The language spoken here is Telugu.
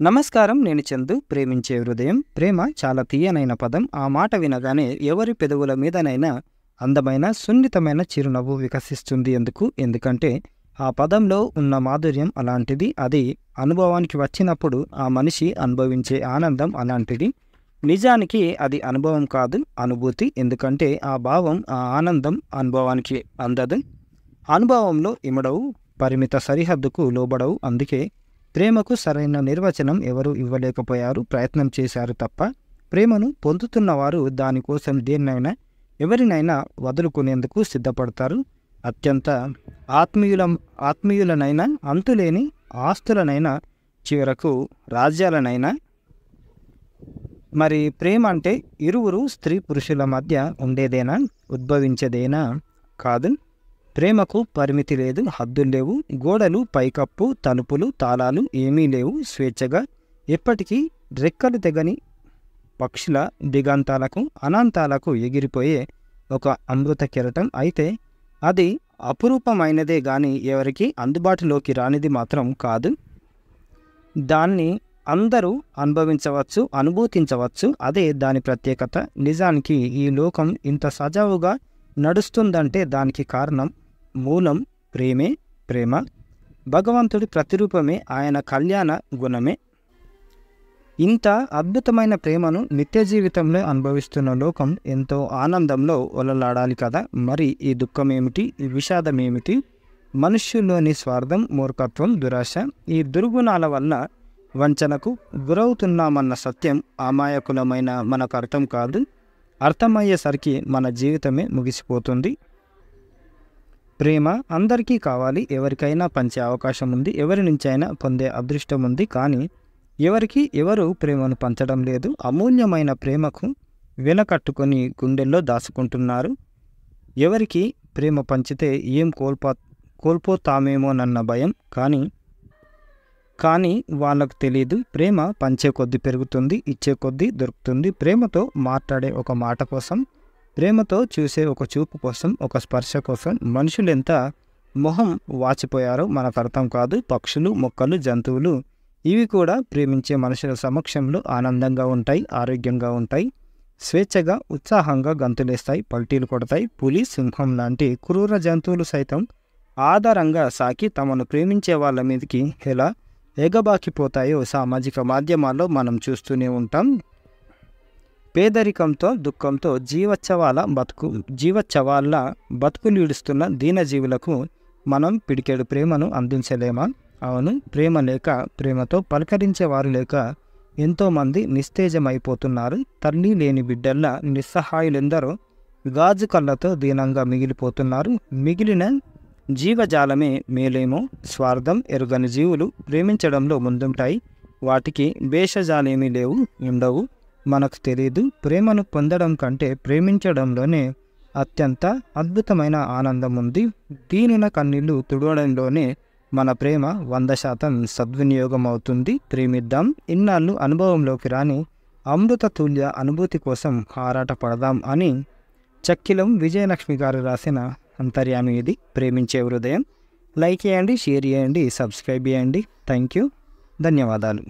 నమస్కారం. నేను చందు. ప్రేమించే హృదయం. ప్రేమ చాలా తీయనైన పదం. ఆ మాట వినగానే ఎవరి పెదవుల మీదనైనా అందమైన సున్నితమైన చిరునవ్వు వికసిస్తుంది. ఎందుకంటే ఆ పదంలో ఉన్న మాధుర్యం అలాంటిది. అది అనుభవానికి వచ్చినప్పుడు ఆ మనిషి అనుభవించే ఆనందం అలాంటిది. నిజానికి అది అనుభవం కాదు, అనుభూతి. ఎందుకంటే ఆ భావం, ఆ ఆనందం అనుభవానికి అందదు. అనుభవంలో ఇమడవు, పరిమిత సరిహద్దుకు లోబడవు. అందుకే ప్రేమకు సరైన నిర్వచనం ఎవరు ఇవ్వలేకపోయారు. ప్రయత్నం చేశారు తప్ప. ప్రేమను పొందుతున్నవారు దానికోసం దేన్నైనా ఎవరినైనా వదులుకునేందుకు సిద్ధపడతారు. అత్యంత ఆత్మీయులనైనా, అంతులేని ఆస్తులనైనా, చివరకు రాజ్యాలనైనా. మరి ప్రేమ అంటే ఇరువురు స్త్రీ పురుషుల మధ్య ఉండేదేనా, ఉద్భవించేదేనా? కాదు. ప్రేమకు పరిమితి లేదు, హద్దులు లేవు, గోడలు, పైకప్పు, తలుపులు, తాళాలు ఏమీ లేవు. స్వేచ్ఛగా ఎప్పటికీ రెక్కలు తెగని పక్షుల దిగంతాలకు, అనంతాలకు ఎగిరిపోయే ఒక అమృత కెరటం. అయితే అది అపురూపమైనదే గాని ఎవరికి అందుబాటులోకి రానిది మాత్రం కాదు. దాన్ని అందరూ అనుభవించవచ్చు, అనుభూతించవచ్చు. అదే దాని ప్రత్యేకత. నిజానికి ఈ లోకం ఇంత సజావుగా నడుస్తుందంటే దానికి కారణం, మూలం ప్రేమే. ప్రేమ భగవంతుడి ప్రతిరూపమే, ఆయన కళ్యాణ గుణమే. ఇంత అద్భుతమైన ప్రేమను నిత్య జీవితంలో అనుభవిస్తున్న లోకం ఎంతో ఆనందంలో ఒలలాడాలి కదా. మరి ఈ దుఃఖం ఏమిటి, ఈ విషాదం ఏమిటి? మనుష్యుల్లోని స్వార్థం, మూర్ఖత్వం, దురాశ, ఈ దుర్గుణాల వల్ల వంచనకు గురవుతున్నామన్న సత్యం అమాయకులమైన మనకు అర్థం కాదు. అర్థమయ్యేసరికి మన జీవితమే ముగిసిపోతుంది. ప్రేమ అందరికీ కావాలి, ఎవరికైనా పంచే అవకాశం ఉంది, ఎవరి నుంచైనా పొందే అదృష్టం ఉంది. కానీ ఎవరు ప్రేమను పంచడం లేదు. అమూల్యమైన ప్రేమకు వెనకట్టుకొని గుండెల్లో దాచుకుంటున్నారు. ఎవరికి ప్రేమ పంచితే ఏం కోల్పోతామేమోనన్న భయం. కానీ వాళ్ళకు తెలియదు, ప్రేమ పంచే కొద్దీ పెరుగుతుంది, ఇచ్చే కొద్దీ దొరుకుతుంది. ప్రేమతో మాట్లాడే ఒక మాట కోసం, ప్రేమతో చూసే ఒక చూపు కోసం, ఒక స్పర్శ కోసం మనుషులెంత మొహం వాచిపోయారో మనకు అర్థం కాదు. పక్షులు, మొక్కలు, జంతువులు ఇవి కూడా ప్రేమించే మనుషుల సమక్షంలో ఆనందంగా ఉంటాయి, ఆరోగ్యంగా ఉంటాయి, స్వేచ్ఛగా, ఉత్సాహంగా గంతులేస్తాయి, పల్టీలు కొడతాయి. పులి, సింహం లాంటి క్రూర జంతువులు సైతం ఆధారంగా సాకి తమను ప్రేమించే వాళ్ళ మీదకి ఎలా ఎగబాకిపోతాయో సామాజిక మాధ్యమాల్లో మనం చూస్తూనే ఉంటాం. పేదరికంతో, దుఃఖంతో జీవచ్చవాళ్ళ బతుకులీడుస్తున్న దీనజీవులకు మనం పిడికెడు ప్రేమను అందించలేమా? అవును. ప్రేమ లేక, ప్రేమతో పలకరించేవారు లేక ఎంతోమంది నిస్తేజమైపోతున్నారు. తల్లి లేని బిడ్డల్లా నిస్సహాయులెందరో గాజు కళ్ళతో దీనంగా మిగిలిపోతున్నారు. మిగిలిన జీవజాలమే మేలేమో. స్వార్థం ఎరుగని జీవులు ప్రేమించడంలో ముందుంటాయి. వాటికి భేషజాలేమీ ఉండవు. మనకు తెలియదు. ప్రేమను పొందడం కంటే ప్రేమించడంలోనే అత్యంత అద్భుతమైన ఆనందం ఉంది. దీనిన కన్నీళ్లు తుడవడంలోనే మన ప్రేమ 100% సద్వినియోగం అవుతుంది. ప్రేమిద్దాం. ఇన్నాళ్ళు అనుభవంలోకి రాని అమృత తుల్య అనుభూతి కోసం ఆరాట పడదాం అని చక్కిలం విజయలక్ష్మి గారు రాసిన అంతర్యామి ఇది. ప్రేమించే హృదయం. లైక్ చేయండి, షేర్ చేయండి, సబ్స్క్రైబ్ చేయండి. Thank you. ధన్యవాదాలు.